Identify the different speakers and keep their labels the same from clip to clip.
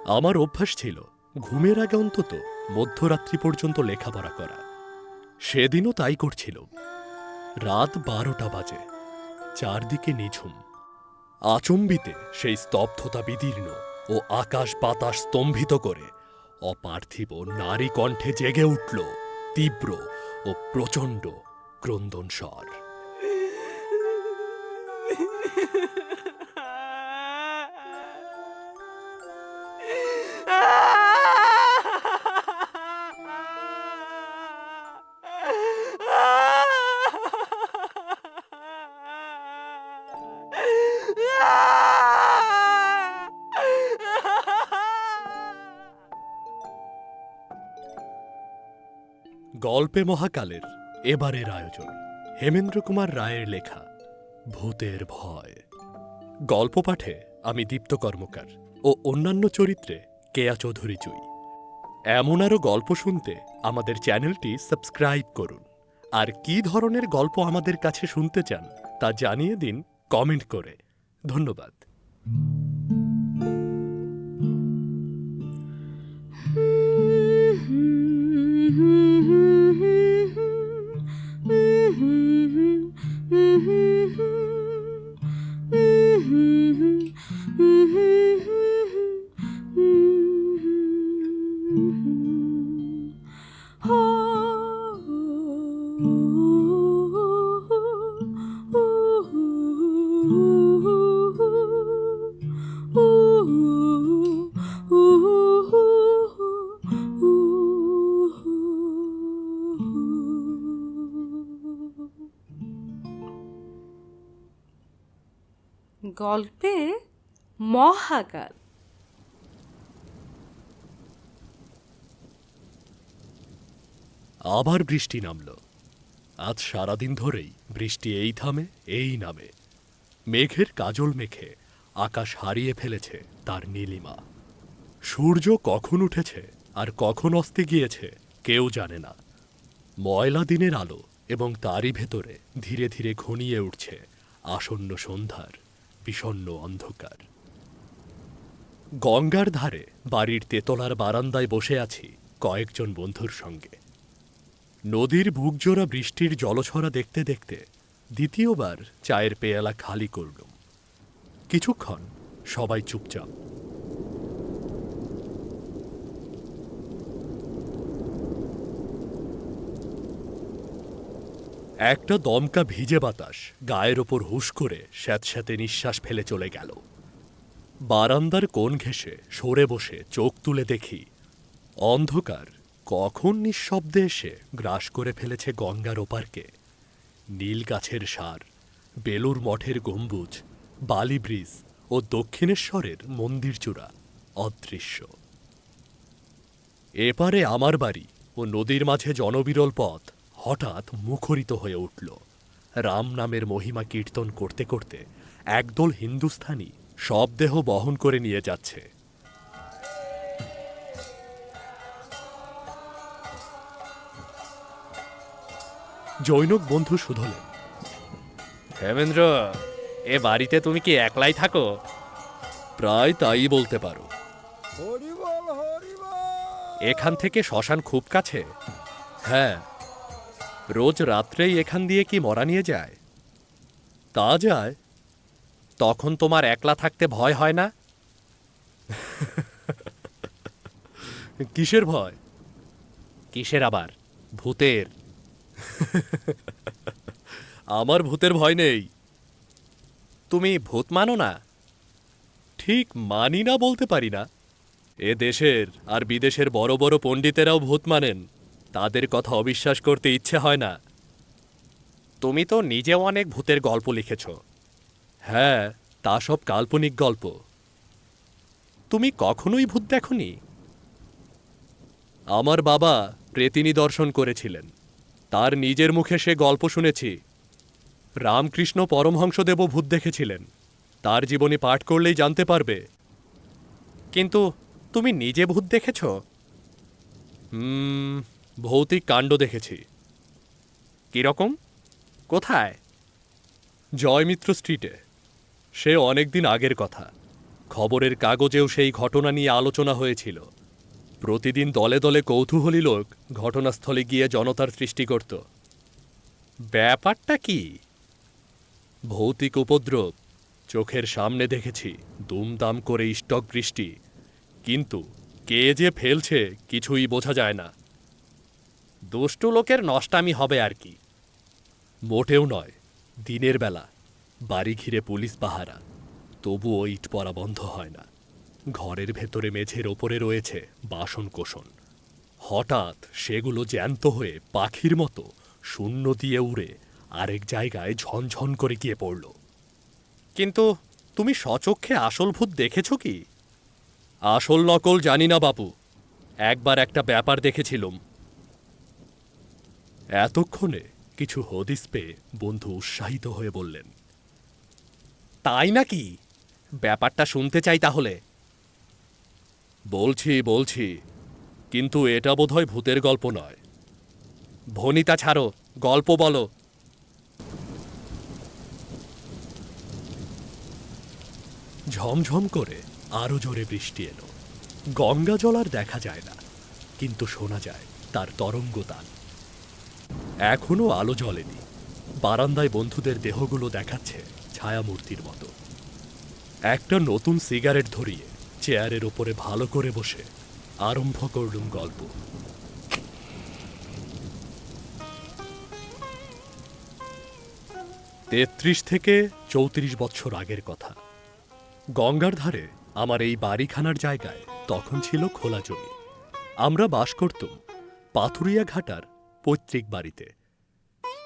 Speaker 1: আমার অভ্যাস ছিল ঘুমের আগে অন্তত মধ্যরাত্রি পর্যন্ত লেখাপড়া করা। সেদিনও তাই করছিল। রাত 12টা বাজে, চারদিকে নিঝুম। আচম্বিতে সেই স্তব্ধতা বিদীর্ণ ও আকাশ বাতাস স্তম্ভিত করে অপার্থিব নারী কণ্ঠে জেগে উঠল তীব্র ও প্রচণ্ড ক্রন্দন স্বর। গল্পে মহাকালের এবারের আয়োজন হেমেন্দ্র কুমার রায়ের লেখা ভূতের ভয়। গল্প পাঠে আমি দীপ্ত কর্মকার ও অন্যান্য চরিত্রে কেয়া চৌধুরী জুই। এমন আরও গল্প শুনতে আমাদের চ্যানেলটি সাবস্ক্রাইব করুন। আর কী ধরনের গল্প আমাদের কাছে শুনতে চান তা জানিয়ে দিন কমেন্ট করে। ধন্যবাদ।
Speaker 2: গল্পে মহাকাল।
Speaker 1: আবার বৃষ্টি নামল। আজ সারাদিন ধরেই বৃষ্টি এই থামে এই নামে। মেঘের কাজল মেখে আকাশ হারিয়ে ফেলেছে তার নীলিমা। সূর্য কখন উঠেছে আর কখন অস্তে গিয়েছে কেউ জানে না। ময়লা দিনের আলো এবং তারই ভেতরে ধীরে ধীরে ঘনিয়ে উঠছে আসন্ন সন্ধ্যার বিষণ্ণ অন্ধকার। গঙ্গার ধারে বাড়ির তেতলার বারান্দায় বসে আছি কয়েকজন বন্ধুর সঙ্গে। নদীর বুকজোড়া বৃষ্টির জলছড়া দেখতে দেখতে দ্বিতীয়বার চায়ের পেয়ালা খালি করলুম। কিছুক্ষণ সবাই চুপচাপ। একটা দমকা ভিজে বাতাস গায়ের ওপর হুশ করে স্যাঁতস্যাঁতে নিঃশ্বাস ফেলে চলে গেল। বারান্দার কোণ ঘেঁষে সরে বসে চোখ তুলে দেখি অন্ধকার কখন নিঃশব্দে এসে গ্রাস করে ফেলেছে গঙ্গার ওপারকে। নীল গাছের সার, বেলুর মঠের গম্বুজ, বালি ব্রিজ ও দক্ষিণেশ্বরের মন্দিরচূড়া অদৃশ্য। এপারে আমার বাড়ি ও নদীর মাঝে জনবিরল পথ হঠাৎ মুখরিত হয়ে উঠল। রাম নামের মহিমা কীর্তন করতে করতে একদল হিন্দুস্থানি শবদেহ বহন করে নিয়ে যাচ্ছে। জৈনক বন্ধু শুধলেন,
Speaker 3: হেমেন্দ্র, এ বাড়িতে তুমি কি একলাই থাকো?
Speaker 1: প্রায় তাই বলতে পারো।
Speaker 3: এখান থেকে শ্মশান খুব কাছে?
Speaker 1: হ্যাঁ,
Speaker 3: রোজ রাত্রেই এখান দিয়ে কি মরা নিয়ে যায়?
Speaker 1: তা যায়।
Speaker 3: তখন তোমার একলা থাকতে ভয় হয় না?
Speaker 1: কিসের ভয়?
Speaker 3: কিসের আবার? ভূতের।
Speaker 1: আমার ভূতের ভয় নেই।
Speaker 3: তুমি ভূত মানো না?
Speaker 1: ঠিক মানি না বলতে পারি না। এ দেশের আর বিদেশের বড় বড় পণ্ডিতেরাও ভূত মানেন। তাদের কথা অবিশ্বাস করতে ইচ্ছে হয় না।
Speaker 3: তুমি তো নিজেও অনেক ভূতের গল্প লিখেছ।
Speaker 1: হ্যাঁ, তা সব কাল্পনিক গল্প।
Speaker 3: তুমি কখনোই ভূত দেখনি?
Speaker 1: আমার বাবা প্রেতিনী দর্শন করেছিলেন। তার নিজের মুখে সে গল্প শুনেছি। রামকৃষ্ণ পরমহংসদেবও ভূত দেখেছিলেন। তার জীবনী পাঠ করলেই জানতে পারবে।
Speaker 3: কিন্তু তুমি নিজে ভূত দেখেছ?
Speaker 1: ভৌতিক কাণ্ড দেখেছি।
Speaker 3: কিরকম? কোথায়?
Speaker 1: জয়মিত্র স্ট্রিটে। সে অনেকদিন আগের কথা। খবরের কাগজেও সেই ঘটনা নিয়ে আলোচনা হয়েছিল। প্রতিদিন দলে দলে কৌতূহলী লোক ঘটনাস্থলে গিয়ে জনতার সৃষ্টি করত। ব্যাপারটা কি? ভৌতিক উপদ্রব। চোখের সামনে দেখেছি দুমদাম করে স্টক বৃষ্টি, কিন্তু কে যে ফেলছে কিছুই বোঝা যায় না। দুষ্টু লোকের নষ্টামি হবে আর কি। মোটেও নয়। দিনের বেলা বাড়ি ঘিরে পুলিশ পাহারা, তবুও ইট পড়া বন্ধ হয় না। ঘরের ভেতরে মেঝের ওপরে রয়েছে বাসন কোসন। হঠাৎ সেগুলো জ্যান্ত হয়ে পাখির মতো শূন্য দিয়ে উড়ে আরেক জায়গায় ঝনঝন করে গিয়ে পড়ল। কিন্তু তুমি স্বচক্ষে আসল ভূত দেখেছ কি? আসল নকল জানি না বাপু, একবার একটা ব্যাপার দেখেছিলুম। এতক্ষণে কিছু হদিস পেয়ে বন্ধু উৎসাহিত হয়ে বললেন, তাই নাকি? ব্যাপারটা শুনতে চাই তাহলে। বলছি বলছি, কিন্তু এটা বোধহয় ভূতের গল্প নয়। ভনিতা ছাড়ো, গল্প বলো। ঝমঝম করে আরো জোরে বৃষ্টি এলো। গঙ্গা জল আর দেখা যায় না, কিন্তু শোনা যায় তার তরঙ্গতান। এখনো আলো জ্বলেনি। বারান্দায় বন্ধুদের দেহগুলো দেখাচ্ছে ছায়ামূর্তির মতো। একটা নতুন সিগারেট ধরিয়ে চেয়ারের ওপরে ভালো করে বসে আরম্ভ করলুম গল্প। তেত্রিশ থেকে 34 বছর আগের কথা। গঙ্গার ধারে আমার এই বাড়িখানার জায়গায় তখন ছিল খোলা জমি। আমরা বাস করতুম পাথুরিয়া ঘাটার পৈতৃক বাড়িতে।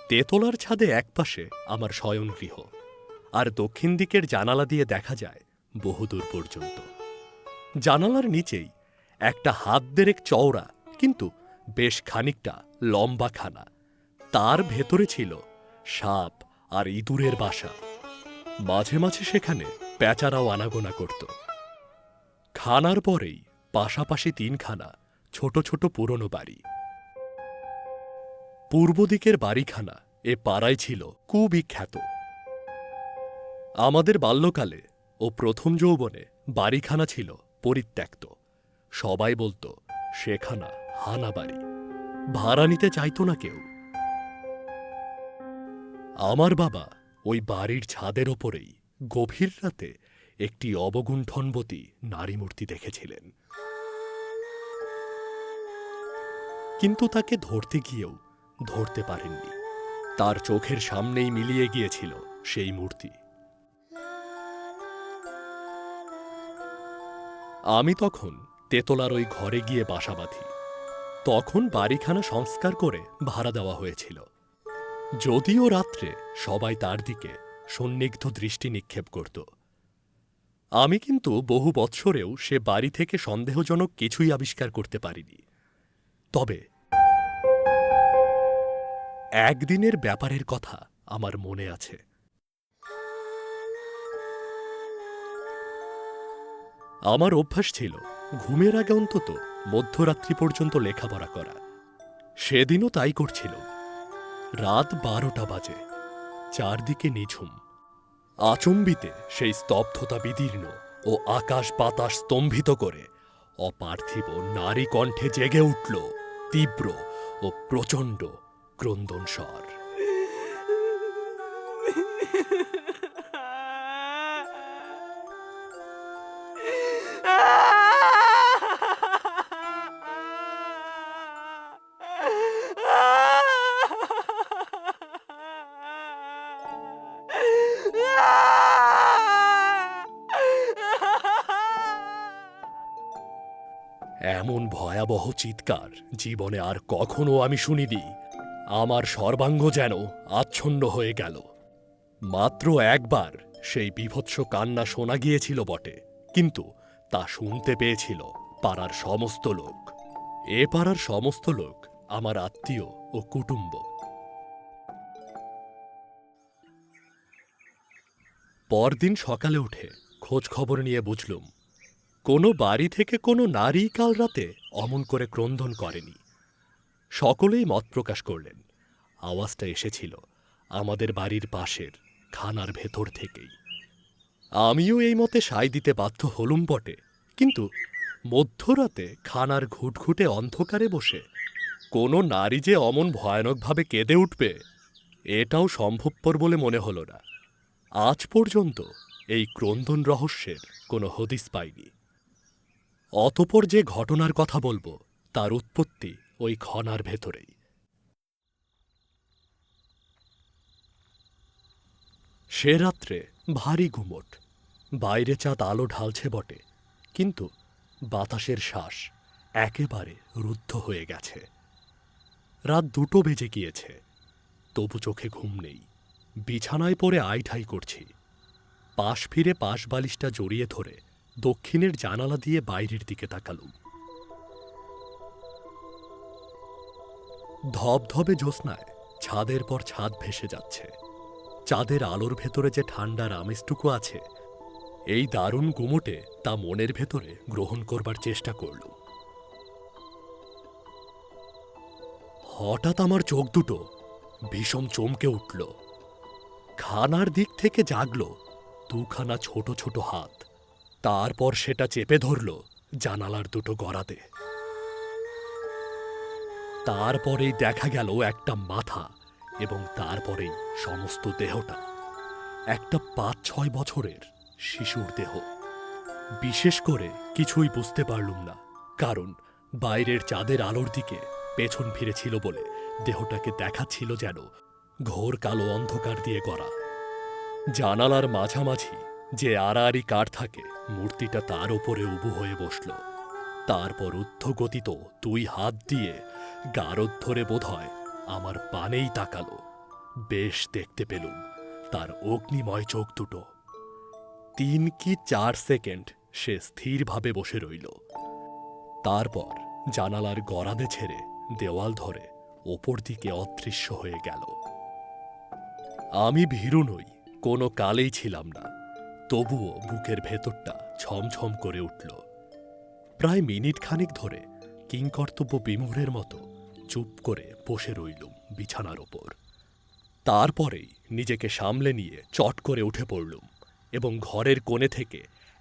Speaker 1: তেতলার ছাদে একপাশে আমার শয়নগৃহ, আর দক্ষিণ দিকের জানালা দিয়ে দেখা যায় বহুদূর পর্যন্ত। জানালার নিচেই একটা হাত দেড়েক চওড়া কিন্তু বেশ খানিকটা লম্বা খানা। তার ভেতরে ছিল সাপ আর ইঁদুরের বাসা। মাঝে মাঝে সেখানে প্যাঁচারাও আনাগোনা করত। খানার পরেই পাশাপাশি 3খানা ছোট ছোট পুরনো বাড়ি। পূর্ব দিকের বাড়িখানা এ পাড়ায় ছিল কুবিখ্যাত। আমাদের বাল্যকালে ও প্রথম যৌবনে বাড়িখানা ছিল পরিত্যক্ত। সবাই বলতো সেখানা হানা বাড়ি, ভাড়া নিতে চাইতো না কেউ। আমার বাবা ওই বাড়ির ছাদের ওপরেই গভীর রাতে একটি অবগুণ্ঠনবতী নারী মূর্তি দেখেছিলেন, কিন্তু তাকে ধরতে গিয়েও ধরতে পারেননি। তার চোখের সামনেই মিলিয়ে গিয়েছিল সেই মূর্তি। আমি তখন তেতলার ওই ঘরে গিয়ে বাসা বাঁধি। তখন বাড়িখানা সংস্কার করে ভাড়া দেওয়া হয়েছিল। যদিও রাত্রে সবাই তার দিকে সন্নিগ্ধ দৃষ্টি নিক্ষেপ করত। আমি কিন্তু বহু বৎসরেও সে বাড়ি থেকে সন্দেহজনক কিছুই আবিষ্কার করতে পারিনি। তবে একদিনের ব্যাপারের কথা আমার মনে আছে। আমার অভ্যাস ছিল ঘুমের আগে অন্তত মধ্যরাত্রি পর্যন্ত লেখাপড়া করা। সেদিনও তাই করছিল। রাত 12টা বাজে। চারদিকে নিঝুম। আচম্বিতে সেই স্তব্ধতা বিদীর্ণ ও আকাশ বাতাস স্তম্ভিত করে অপার্থিব নারী কণ্ঠে জেগে উঠল তীব্র ও প্রচণ্ড ক্রন্দন স্বর। এমন ভয়াবহ চিৎকার জীবনে আর কখনো আমি শুনিনি। আমার সর্বাঙ্গ যেন আচ্ছন্ন হয়ে গেল। মাত্র একবার সেই বীভৎস কান্না শোনা গিয়েছিল বটে, কিন্তু তা শুনতে পেয়েছিল পাড়ার সমস্ত লোক। এ পাড়ার সমস্ত লোক আমার আত্মীয় ও কুটুম্ব। পরদিন সকালে উঠে খোঁজ খবর নিয়ে বুঝলুম কোনো বাড়ি থেকে কোনো নারী কাল রাতে অমন করে ক্রন্দন করেনি। সকলেই মত প্রকাশ করলেন আওয়াজটা এসেছিল আমাদের বাড়ির পাশের খানার ভেতর থেকেই। আমিও এই মতে সায় দিতে বাধ্য হলুম বটে, কিন্তু মধ্যরাতে খানার ঘুটঘুটে অন্ধকারে বসে কোনো নারী যে অমন ভয়ানকভাবে কেঁদে উঠবে এটাও সম্ভবপর বলে মনে হলো না। আজ পর্যন্ত এই ক্রন্দন রহস্যের কোনো হদিস পাইনি। অতপর যে ঘটনার কথা বলবো তার উৎপত্তি ওই খনার ভেতরেই। সে রাত্রে ভারী গুমট। বাইরে চাঁদ আলো ঢালছে বটে, কিন্তু বাতাসের শ্বাস একেবারে রুদ্ধ হয়ে গেছে। রাত 2টো বেজে গিয়েছে, তবু চোখে ঘুম নেই। বিছানায় পড়ে আইঠাই করছি। পাশ ফিরে পাশ বালিশটা জড়িয়ে ধরে দক্ষিণের জানালা দিয়ে বাইরের দিকে তাকালুম। ধবধবে জ্যোৎস্নায় ছাদের পর ছাদ ভেসে যাচ্ছে। চাঁদের আলোর ভেতরে যে ঠান্ডার আমেজটুকু আছে, এই দারুণ গুমোটে তা মনের ভেতরে গ্রহণ করবার চেষ্টা করল। হঠাৎ আমার চোখ দুটো ভীষণ চমকে উঠল। খানার দিক থেকে জাগল 2খানা ছোট ছোট হাত। তারপর সেটা চেপে ধরল জানালার 2টো গড়াতে। তারপরেই দেখা গেল একটা মাথা, এবং তারপরেই সমস্ত দেহটা। একটা 5-6 বছরের শিশুর দেহ। বিশেষ করে কিছুই বুঝতে পারলুম না, কারণ বাইরের চাঁদের আলোর দিকে পেছন ফিরেছিল বলে দেহটাকে দেখাচ্ছিল যেন ঘোর কালো অন্ধকার দিয়ে গড়া। জানালার মাঝামাঝি যে আড়াআড়ি কাঠ থাকে, মূর্তিটা তার ওপরে উবু হয়ে বসল। তারপর ঊর্ধ্বগতিত 2 হাত দিয়ে গারদ ধরে বোধহয় আমার পানেই তাকালো। বেশ দেখতে পেলুম তার অগ্নিময় চোখ দুটো। 3 কি 4 সেকেন্ড সে স্থিরভাবে বসে রইল। তারপর জানালার গরাদে ছেড়ে দেওয়াল ধরে ওপর দিকে অদৃশ্য হয়ে গেল। আমি ভীরু নই, কোনো কালেই ছিলাম না, তবুও বুকের ভেতরটা ছমছম করে উঠল। প্রায় মিনিট খানিক ধরে কিংকর্তব্য বিমূঢ়ের মতো চুপ করে বসে রইলুম বিছানার ওপর। তারপরেই নিজেকে সামলে নিয়ে চট করে উঠে পড়লুম এবং ঘরের কোণে থেকে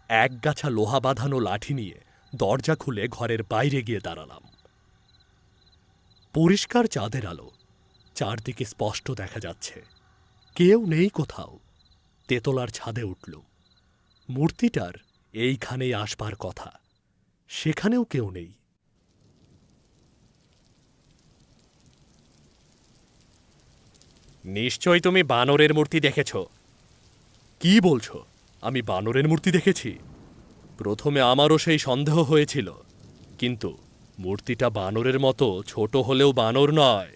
Speaker 1: একগাছা লোহা বাঁধানো লাঠি নিয়ে দরজা খুলে ঘরের বাইরে গিয়ে দাঁড়ালাম। পরিষ্কার চাঁদের আলো, চারদিকে স্পষ্ট দেখা যাচ্ছে। কেউ নেই কোথাও। তেতলার ছাদে উঠলুম। মূর্তিটার এইখানেই আসবার কথা, সেখানেও কেউ নেই।
Speaker 3: নিশ্চয়ই তুমি বানরের মূর্তি দেখেছ।
Speaker 1: কি বলছো? আমি বানরের মূর্তি দেখেছি? প্রথমে আমারও সেই সন্দেহ হয়েছিল, কিন্তু মূর্তিটা বানরের মতো ছোট হলেও বানর নয়।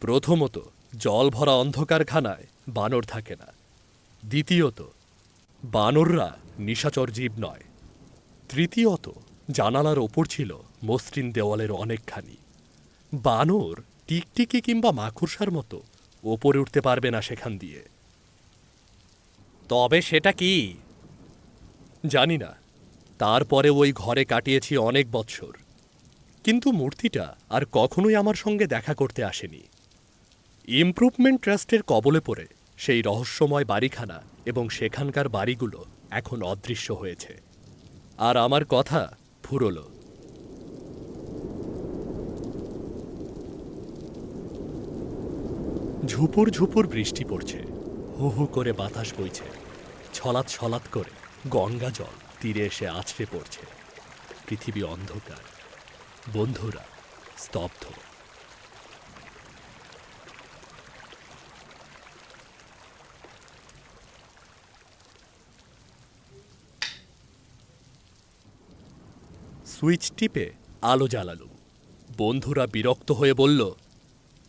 Speaker 1: প্রথমত, জল ভরা অন্ধকারখানায় বানর থাকে না। দ্বিতীয়ত, বানররা নিশাচর জীব নয়। তৃতীয়ত, জানালার ওপর ছিল মসৃণ দেওয়ালের অনেকখানি। বানর টিকটিকি কিংবা মাকড়সার মতো ওপরে উঠতে পারবে না সেখান দিয়ে।
Speaker 3: তবে সেটা কি?
Speaker 1: জানি না। তারপরে ওই ঘরে কাটিয়েছি অনেক বৎসর, কিন্তু মূর্তিটা আর কখনোই আমার সঙ্গে দেখা করতে আসেনি। ইমপ্রুভমেন্ট ট্রাস্টের কবলে পড়ে সেই রহস্যময় বাড়িখানা এবং সেখানকার বাড়িগুলো এখন অদৃশ্য হয়েছে, আর আমার কথা ফুরল। ঝুপুর ঝুপুর বৃষ্টি পড়ছে, হু হু করে বাতাস বইছে, ছলাৎ ছলাৎ করে গঙ্গা জল তীরে এসে আছড়ে পড়ছে। পৃথিবী অন্ধকার, বন্ধুরা স্তব্ধ। সুইচ টিপে আলো জ্বালালুম। বন্ধুরা বিরক্ত হয়ে বলল,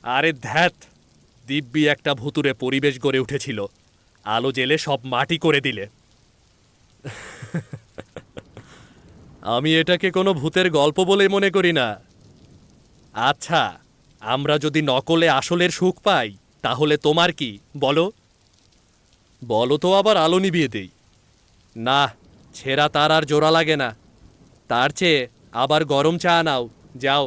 Speaker 3: আরে ধ্যাত, দিব্যি একটা ভুতুরে পরিবেশ গড়ে উঠেছিল, আলো জেলে সব মাটি করে দিলে।
Speaker 1: আমি এটাকে কোনো ভূতের গল্প বলে মনে করি না।
Speaker 3: আচ্ছা, আমরা যদি নকলে আসলের সুখ পাই তাহলে তোমার কি, বলো?
Speaker 1: বলো তো আবার আলো নিভিয়ে দেই।
Speaker 3: না, ছেঁড়া তার আর জোড়া লাগে না। তার চেয়ে আবার গরম চা নাও, যাও।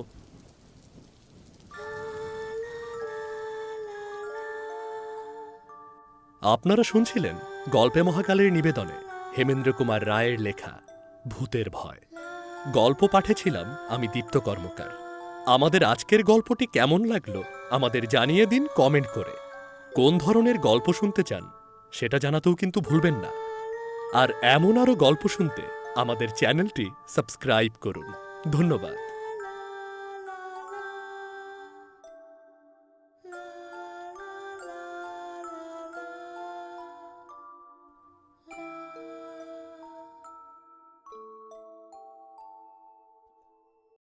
Speaker 1: আপনারা শুনছিলেন গল্পে মহাকালের নিবেদনে হেমেন্দ্র কুমার রায়ের লেখা ভূতের ভয়। গল্প পাঠেছিলাম আমি দীপ্ত কর্মকার। আমাদের আজকের গল্পটি কেমন লাগলো আমাদের জানিয়ে দিন কমেন্ট করে। কোন ধরনের গল্প শুনতে চান সেটা জানাতেও কিন্তু ভুলবেন না। আর এমন আরও গল্প শুনতে আমাদের চ্যানেলটি সাবস্ক্রাইব করুন। ধন্যবাদ।